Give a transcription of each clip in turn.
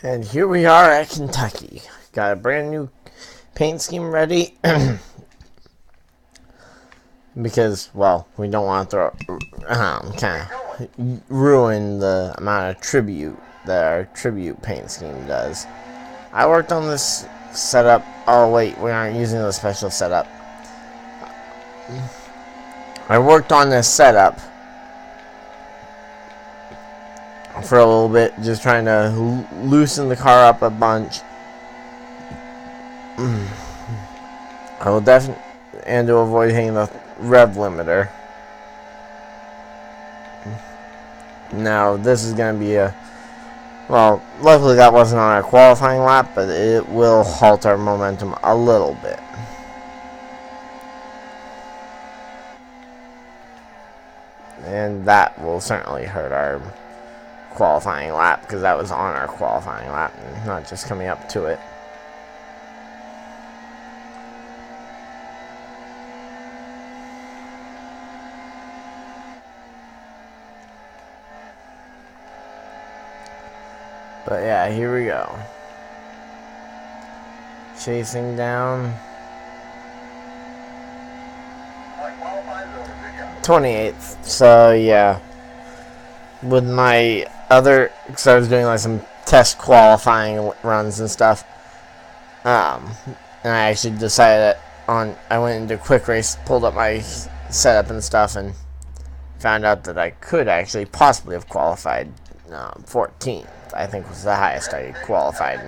And here we are at Kentucky. Got a brand new paint scheme ready. Because, well, we don't want to kind of ruin the amount of tribute that our tribute paint scheme does. I worked on this setup. Oh, wait, we aren't using the special setup. I worked on this setup for a little bit, just trying to loosen the car up a bunch. I will definitely, and to avoid hitting the rev limiter. Now, this is going to be well, luckily that wasn't on our qualifying lap, but it will halt our momentum a little bit. And that will certainly hurt our qualifying lap, because that was on our qualifying lap and not just coming up to it. But yeah, here we go. Chasing down 28th. So yeah, with my other, because I was doing like some test qualifying runs and stuff, and I actually decided I went into quick race, pulled up my setup and stuff, and found out that I could actually possibly have qualified 14th. I think was the highest I qualified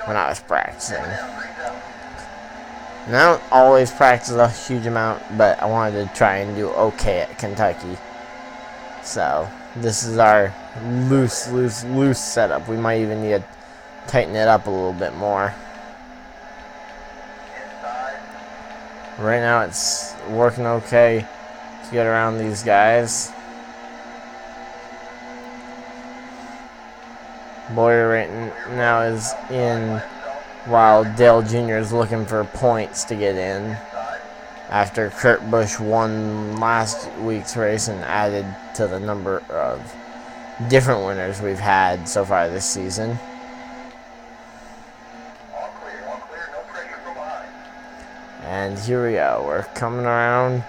when I was practicing. And I don't always practice a huge amount, but I wanted to try and do okay at Kentucky. So this is our loose setup. We might even need to tighten it up a little bit more. Right now it's working okay to get around these guys. Boyer right now is in, while Dale Jr. is looking for points to get in, after Kurt Busch won last week's race and added to the number of different winners we've had so far this season. And here we go. We're coming around,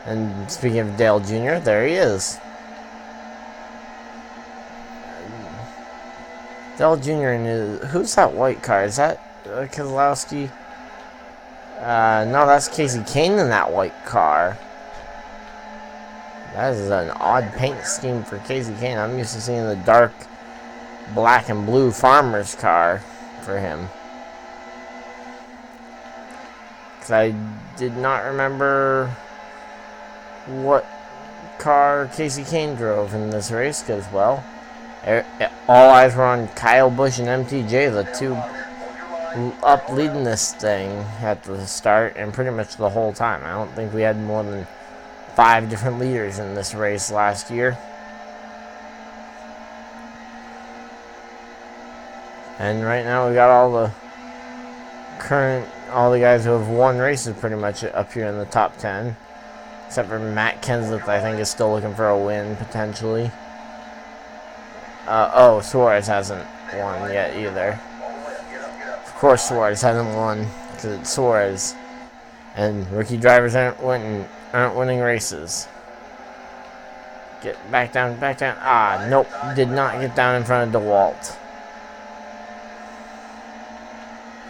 and speaking of Dale Jr., there he is. Dale Jr. who's that white car? Is that Keselowski? No, that's Casey Kane in that white car. That is an odd paint scheme for Casey Kane. I'm used to seeing the dark black and blue farmer's car for him. Because I did not remember what car Casey Kane drove in this race, because, well, all eyes were on Kyle Busch and MTJ, the two up leading this thing at the start and pretty much the whole time. I don't think we had more than 5 different leaders in this race last year. And right now we got all the guys who have won races pretty much up here in the top 10. Except for Matt Kenseth, I think, is still looking for a win, potentially. Suarez hasn't won yet either. Of course Suarez hasn't won, because it's Suarez. And rookie drivers aren't winning races. Get back down. Nope, did not get down in front of DeWalt.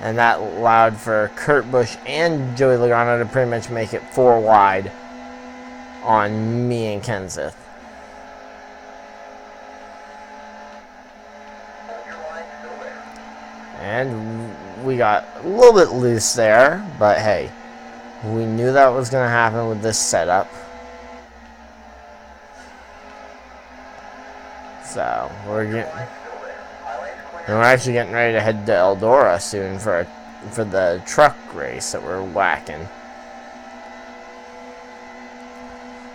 And that allowed for Kurt Busch and Joey Logano to pretty much make it 4 wide on me and Kenseth. And we got a little bit loose there, but hey, we knew that was going to happen with this setup. So we're actually getting ready to head to Eldora soon for the truck race that we're whacking.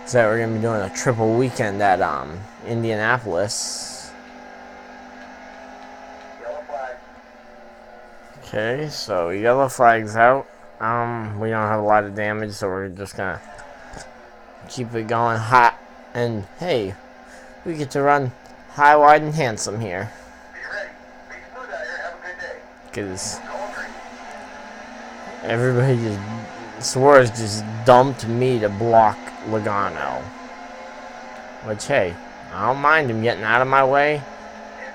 So we're going to be doing a triple weekend at Indianapolis. Okay, so yellow flag's out. We don't have a lot of damage, so we're just gonna keep it going hot. And hey, we get to run high, wide, and handsome here. because everybody Suarez just dumped me to block Logano. Which, hey, I don't mind him getting out of my way,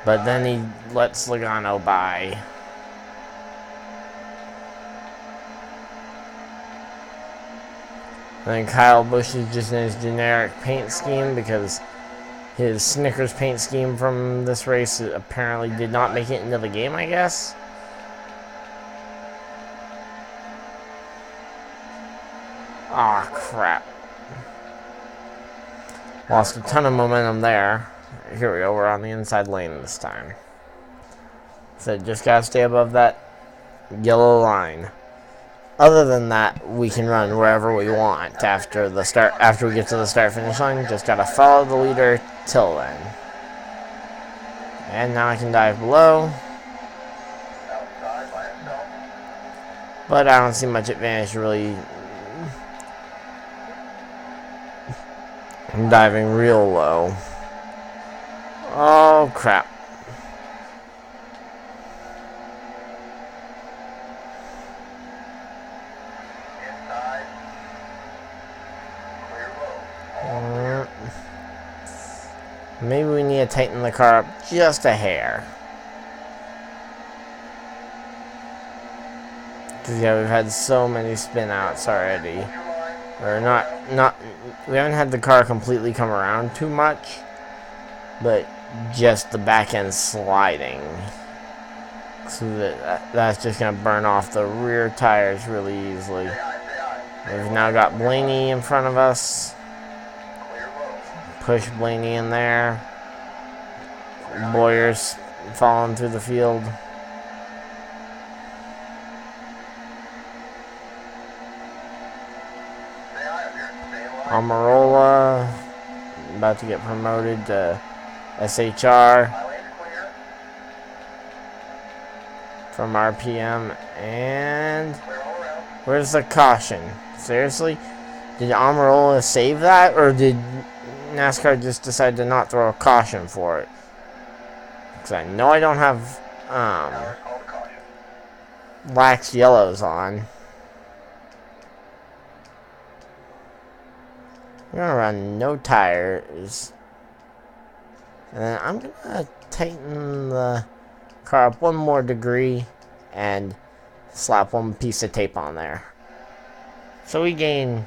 but then he lets Logano by. And then Kyle Busch is just in his generic paint scheme because his Snickers paint scheme from this race apparently did not make it into the game, I guess. Aw, crap. Lost a ton of momentum there. Here we go, we're on the inside lane this time. So just gotta stay above that yellow line. Other than that, we can run wherever we want after the start. After we get to the start-finish line, just gotta follow the leader till then. And now I can dive below. But I don't see much advantage really. I'm diving real low. Oh crap. Maybe we need to tighten the car up just a hair. Because yeah, we've had so many spin outs already. Or we haven't had the car completely come around too much, but just the back end sliding. So that's just going to burn off the rear tires really easily. We've now got Blaney in front of us. Push Blaney in there. Boyer's falling through the field. Almirola about to get promoted to SHR from RPM. And where's the caution? Seriously? Did Almirola save that, or did NASCAR just decide to not throw a caution for it? Because I know I don't have lax yellows on. I'm gonna run no tires, and then I'm gonna tighten the car up one more degree and slap one piece of tape on there. So we gain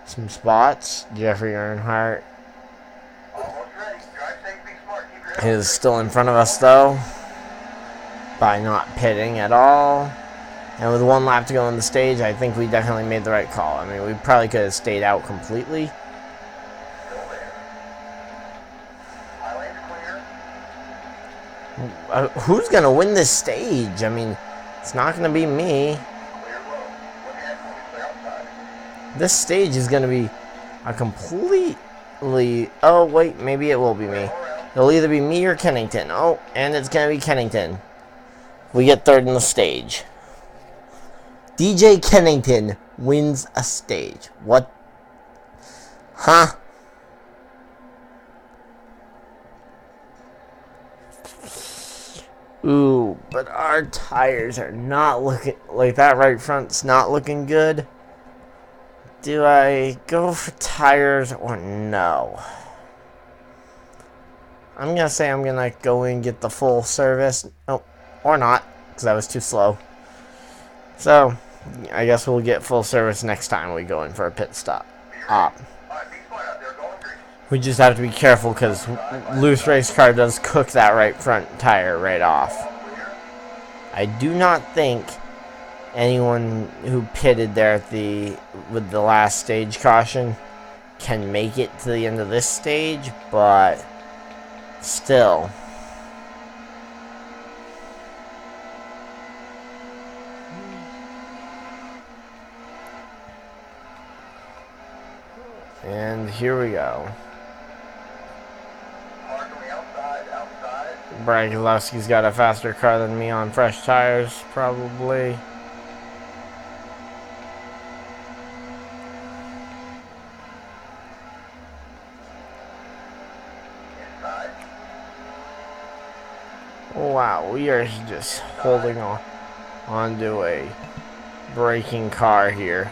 some spots. Jeffrey Earnhardt is still in front of us though by not pitting at all. And with one lap to go on the stage, I think we definitely made the right call. I mean, we probably could have stayed out completely. Who's going to win this stage? I mean, it's not going to be me. This stage is going to be a completely... Oh, wait, maybe it will be me. It'll either be me or Kennington. Oh, and it's going to be Kennington. We get third in the stage. DJ Kennington wins a stage. What? Huh? Ooh, but our tires are not looking... Like, that right front's not looking good. Do I go for tires or no? I'm going to say I'm going to go and get the full service. Oh, or not, because I was too slow. So, I guess we'll get full service next time we go in for a pit stop. We just have to be careful because loose race car does cook that right front tire right off. I do not think anyone who pitted there at with the last stage caution can make it to the end of this stage, but still. And here we go. Brad Keselowski's got a faster car than me on fresh tires, probably. Wow, we are just holding onto a braking car here.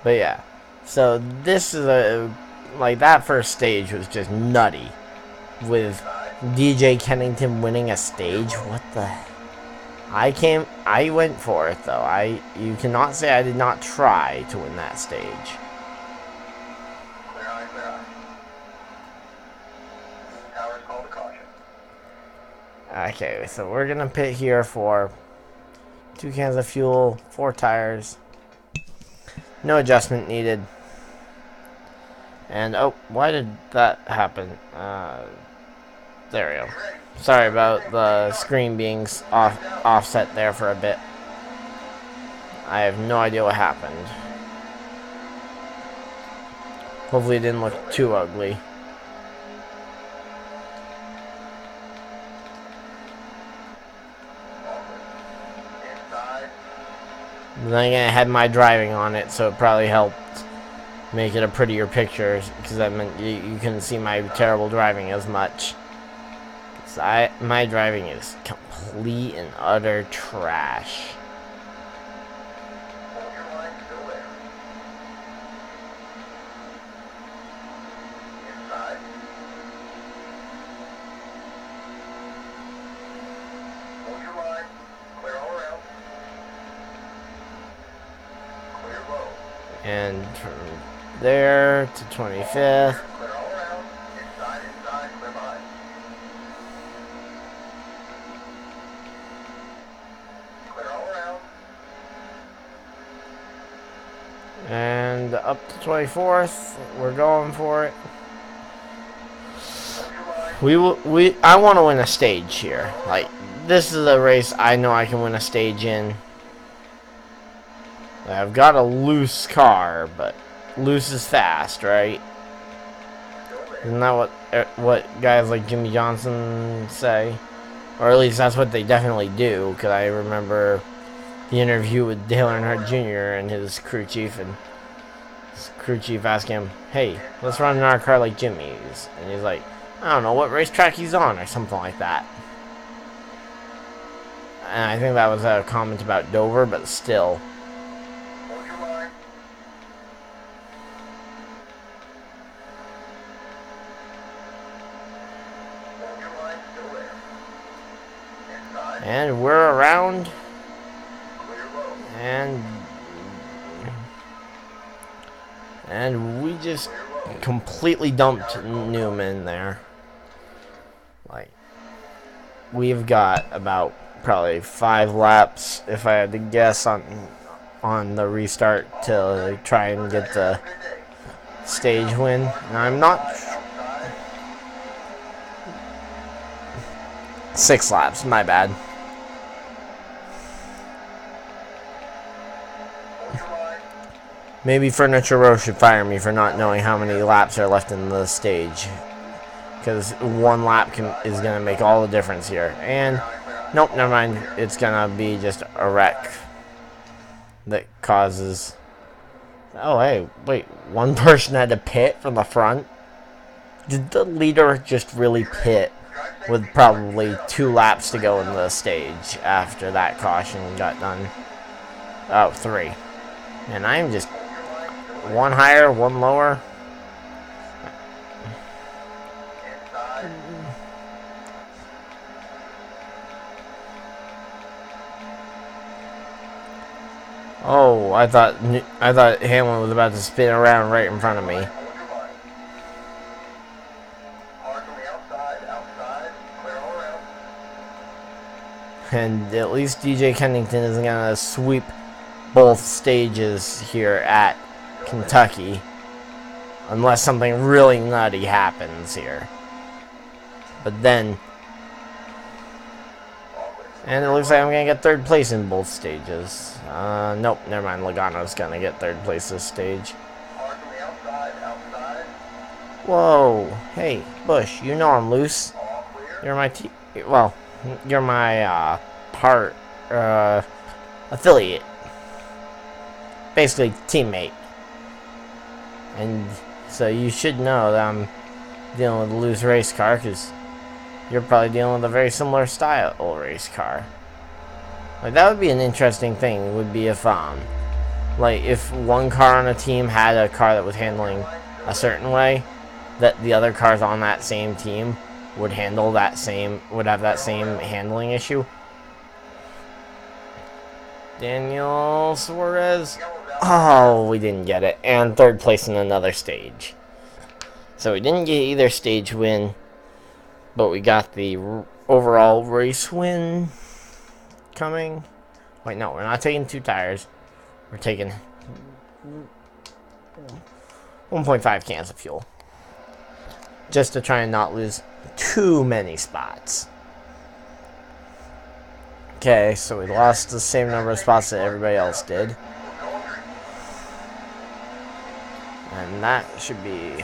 But yeah, so this is like that first stage was just nutty, with DJ Kennington winning a stage. What the? I went for it though. You cannot say I did not try to win that stage. Okay, so we're gonna pit here for 2 cans of fuel, 4 tires. No adjustment needed. And oh, why did that happen? There we go. Sorry about the screen being offset there for a bit. I have no idea what happened. Hopefully it didn't look too ugly. Then again, I had my driving on it, so it probably helped make it a prettier picture, because that meant you couldn't see my terrible driving as much. My driving is complete and utter trash. And from there to 25th. And up to 24th, we're going for it. I want to win a stage here. Like, this is a race I know I can win a stage in. I've got a loose car, but loose is fast, right? Isn't that what guys like Jimmy Johnson say? Or at least that's what they definitely do, because I remember the interview with Dale Earnhardt Jr. and his crew chief, and his crew chief asked him, "Hey, let's run in our car like Jimmy's." And he's like, "I don't know what racetrack he's on," or something like that. And I think that was a comment about Dover, but still. And we're around, and we just completely dumped Newman there. Like, we've got about probably 5 laps, if I had to guess, on the restart to try and get the stage win. And I'm not 6 laps, my bad. Maybe Furniture Row should fire me for not knowing how many laps are left in the stage, because 1 lap is going to make all the difference here. And nope, never mind. It's going to be just a wreck that causes... Oh, hey, wait. 1 person had to pit from the front? Did the leader just really pit with probably 2 laps to go in the stage after that caution got done? Oh, 3. And I'm just 1 higher, 1 lower. Oh, I thought Hamlin was about to spin around right in front of me. And at least DJ Kennington isn't going to sweep both stages here at Kentucky, unless something really nutty happens here. But then, and it looks like I'm going to get 3rd place in both stages. Nope, never mind. Logano's going to get 3rd place this stage. Whoa, hey, Bush, you know I'm loose. You're my you're my affiliate. Basically, teammate. And so you should know that I'm dealing with a loose race car, because you're probably dealing with a very similar style race car. Like, that would be an interesting thing. It would be if, like, if one car on a team had a car that was handling a certain way, that the other cars on that same team would have that same handling issue. Daniel Suarez. Oh, we didn't get it. And third place in another stage. So we didn't get either stage win, but we got the overall race win coming. Wait, no, we're not taking 2 tires. We're taking 1.5 cans of fuel. Just to try and not lose too many spots. Okay, so we lost the same number of spots that everybody else did. And that should be...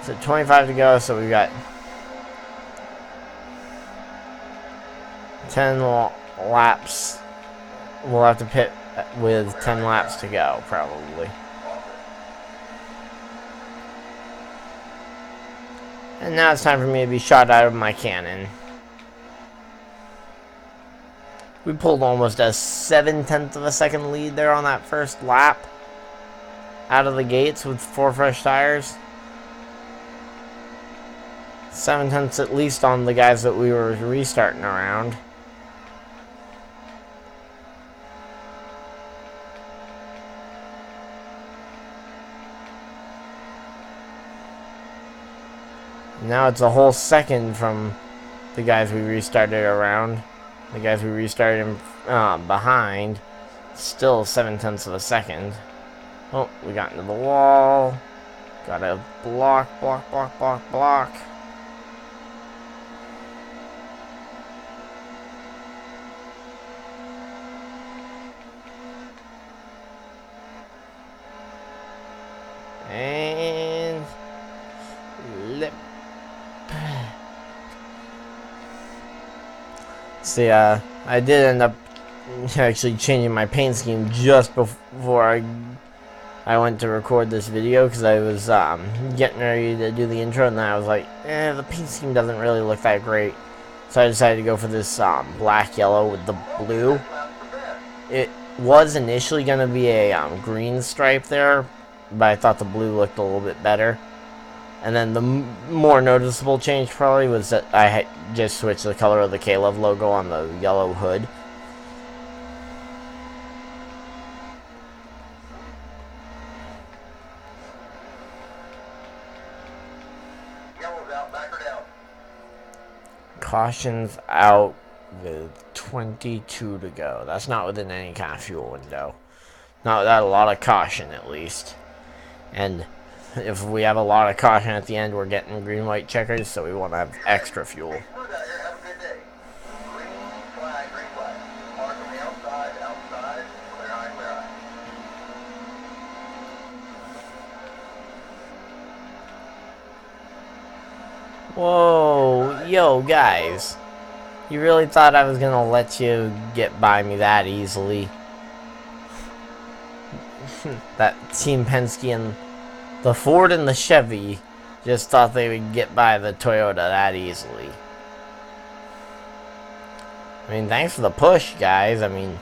So 25 to go, so we got 10 laps. We'll have to pit with 10 laps to go, probably. And now it's time for me to be shot out of my cannon. We pulled almost a 7/10 of a second lead there on that first lap. Out of the gates with 4 fresh tires. 7/10 at least on the guys that we were restarting around. Now it's a whole second from the guys we restarted around. The guys we restarted behind. Still 7/10 of a second. Oh, we got into the wall. Gotta block. And lip. See, I did end up actually changing my paint scheme just before I went to record this video, because I was getting ready to do the intro, and then I was like, the paint scheme doesn't really look that great. So I decided to go for this black yellow with the blue. It was initially going to be a green stripe there, but I thought the blue looked a little bit better. And then the more noticeable change probably was that I had just switched the color of the K-Love logo on the yellow hood. Caution's out with 22 to go. That's not within any kind of fuel window. Not without a lot of caution, at least. And if we have a lot of caution at the end, we're getting green-white checkers, so we want to have extra fuel. Whoa, yo, guys. You really thought I was gonna let you get by me that easily? That Team Penske and the Ford and the Chevy just thought they would get by the Toyota that easily. I mean, thanks for the push, guys. I mean,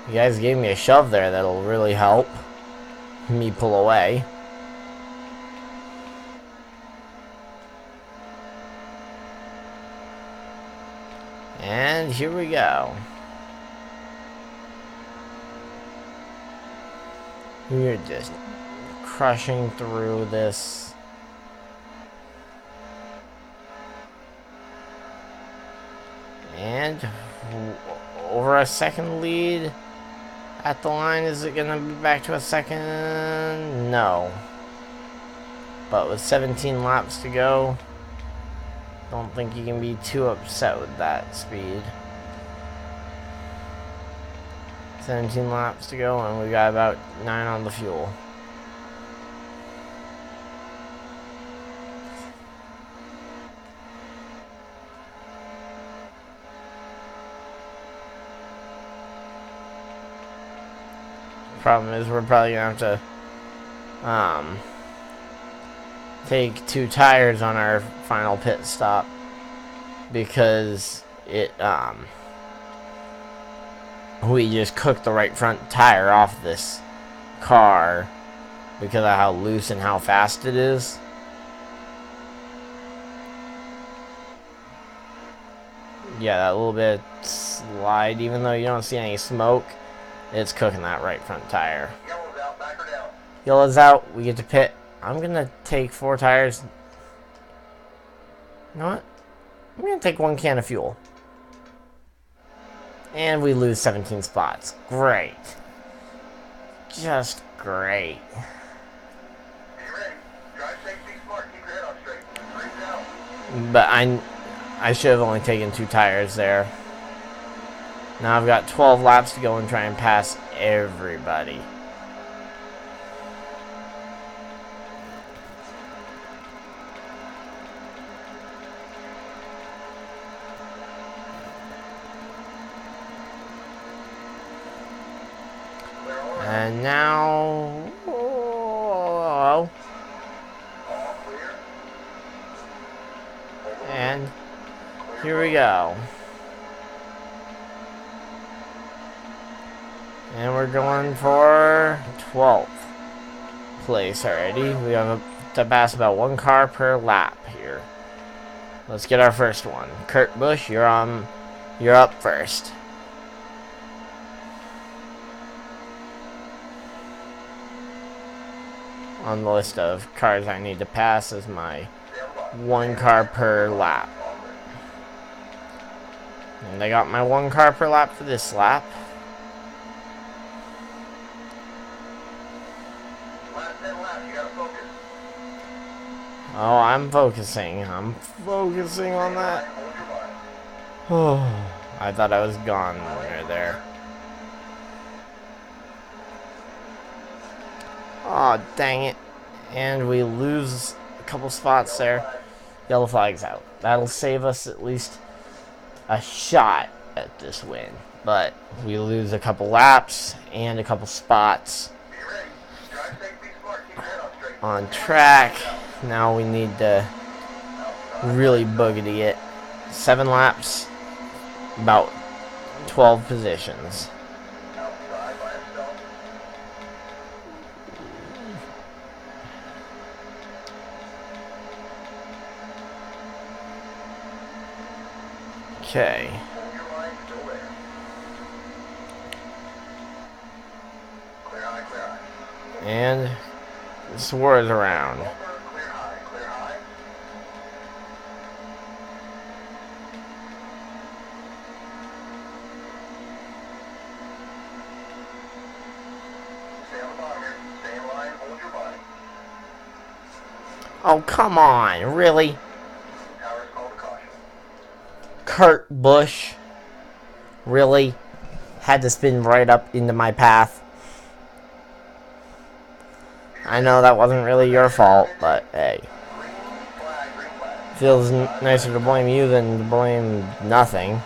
you guys gave me a shove there that'll really help me pull away. And here we go. We're just crushing through this. And over a second lead at the line. Is it going to be back to a second? No. But with 17 laps to go, don't think you can be too upset with that speed. 17 laps to go, and we got about 9 on the fuel. Problem is, we're probably gonna have to take 2 tires on our final pit stop because we just cooked the right front tire off this car because of how loose and how fast it is. Yeah, that little bit slide, even though you don't see any smoke, it's cooking that right front tire. Yellow's out, back her down. Yellow's out, we get to pit. I'm gonna take 4 tires. You know what? I'm gonna take 1 can of fuel. And we lose 17 spots. Great. Just great. Be ready. Drive safe, be smart, keep your head on straight. Straighten out. But I should have only taken 2 tires there. Now I've got 12 laps to go and try and pass everybody. And now, oh, and here we go. And we're going for 12th place already. We have to pass about 1 car per lap here. Let's get our first one. Kurt Busch, you're up first. On the list of cars I need to pass is my 1 car per lap. And I got my 1 car per lap for this lap. Oh, I'm focusing. I'm focusing on that. Oh, I thought I was gone there. Oh, dang it. And we lose a couple spots there. Yellow flag's out. That'll save us at least a shot at this win. But we lose a couple laps and a couple spots on track. Now we need to really boogity it. 7 laps, about 12 positions. Okay. And swerves around. Oh, come on, really? Kurt Busch, really? Had to spin right up into my path. I know that wasn't really your fault, but hey. Feels nicer to blame you than to blame nothing.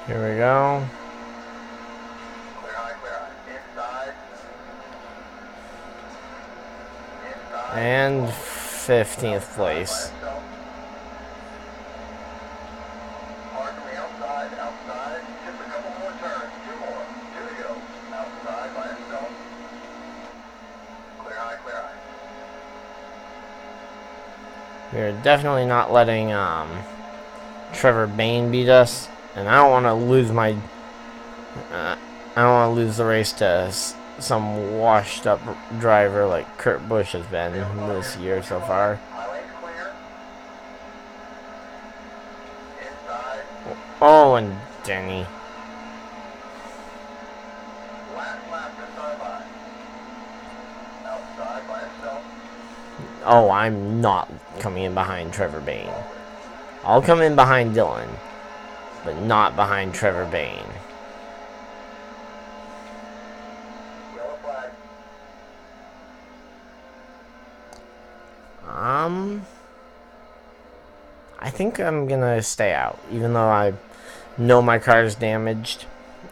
Here we go. And 15th place. We're definitely not letting Trevor Bayne beat us, and I don't want to lose my. I don't want to lose the race to some washed-up driver like Kurt Busch has been this year so far. Oh, and Denny. Oh, I'm not coming in behind Trevor Bayne. I'll come in behind Dylan, but not behind Trevor Bayne. think I'm gonna stay out, even though I know my car is damaged.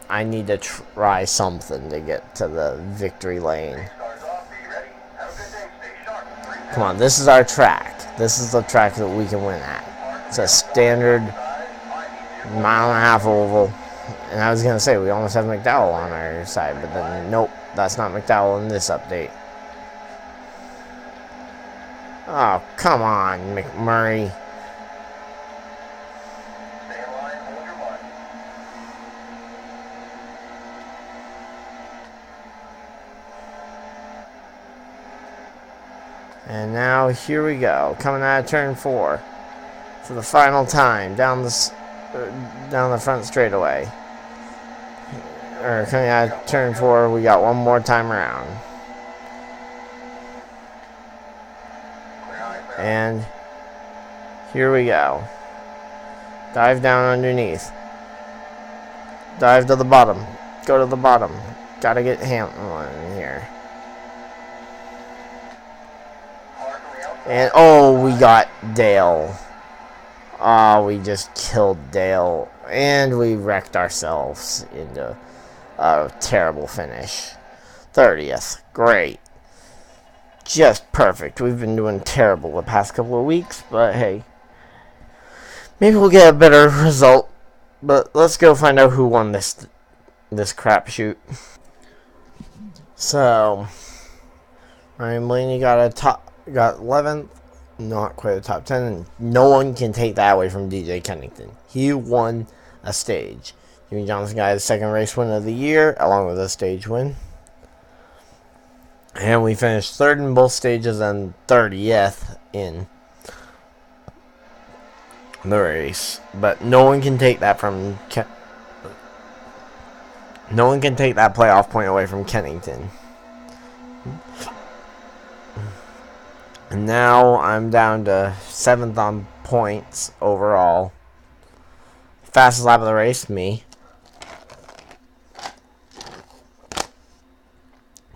I need to try something to get to the victory lane. Stars off, be ready. Have a good day, stay sharp. Come on, this is our track. This is the track that we can win at. It's a standard mile and a half oval. And I was gonna say we almost have McDowell on our side, but then nope, that's not McDowell in this update. Oh, come on, McMurray. Stay in line, hold your mark. And now here we go, coming out of turn 4 for the final time down the front straightaway. Or coming out of turn 4, we got one more time around. And here we go. Dive down underneath. Dive to the bottom. Go to the bottom. Gotta get Hamlin in here. And oh, we got Dale. Oh, we just killed Dale. And we wrecked ourselves into a terrible finish. 30th. Great. Just perfect. We've been doing terrible the past couple of weeks, but hey. Maybe we'll get a better result. But let's go find out who won this crapshoot. So, Ryan Blaney got 11th, not quite a top 10, and no one can take that away from DJ Kennington. He won a stage. Jimmy Johnson got his second race win of the year, along with a stage win. And we finished 3rd in both stages and 30th in the race. But no one can take that from no one can take that playoff point away from Kennington. And now I'm down to 7th on points overall. Fastest lap of the race, me.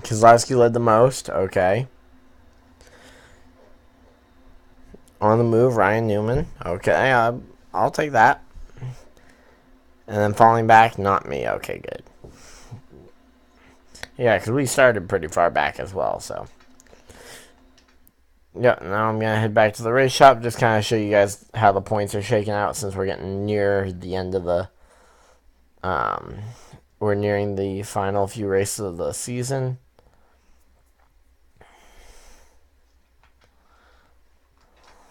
Keselowski led the most. Okay. On the move, Ryan Newman. Okay, I'll take that. And then falling back, not me. Okay, good. Yeah, because we started pretty far back as well, so. Yep, now I'm going to head back to the race shop, just kind of show you guys how the points are shaking out since we're getting near the end of the, we're nearing the final few races of the season.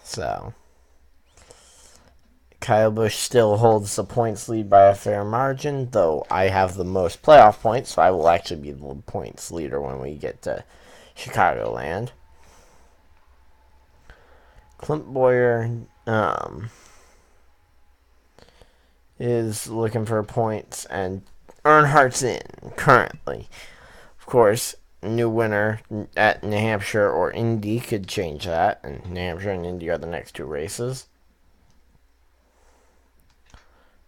So, Kyle Busch still holds the points lead by a fair margin, though I have the most playoff points, so I will actually be the points leader when we get to Chicagoland. Clint Boyer is looking for points, and Earnhardt's in currently. Of course, new winner at New Hampshire or Indy could change that, and New Hampshire and Indy are the next 2 races.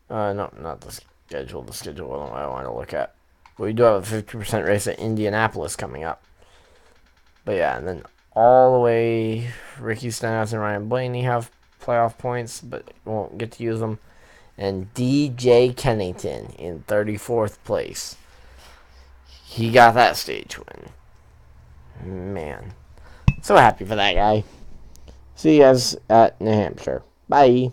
No, not the schedule. The schedule I want to look at. But we do have a 50% race at Indianapolis coming up. But yeah, and then all the way, Ricky Stenhouse and Ryan Blaney have playoff points, but won't get to use them. And DJ Kennington in 34th place. He got that stage win. Man. So happy for that guy. See you guys at New Hampshire. Bye.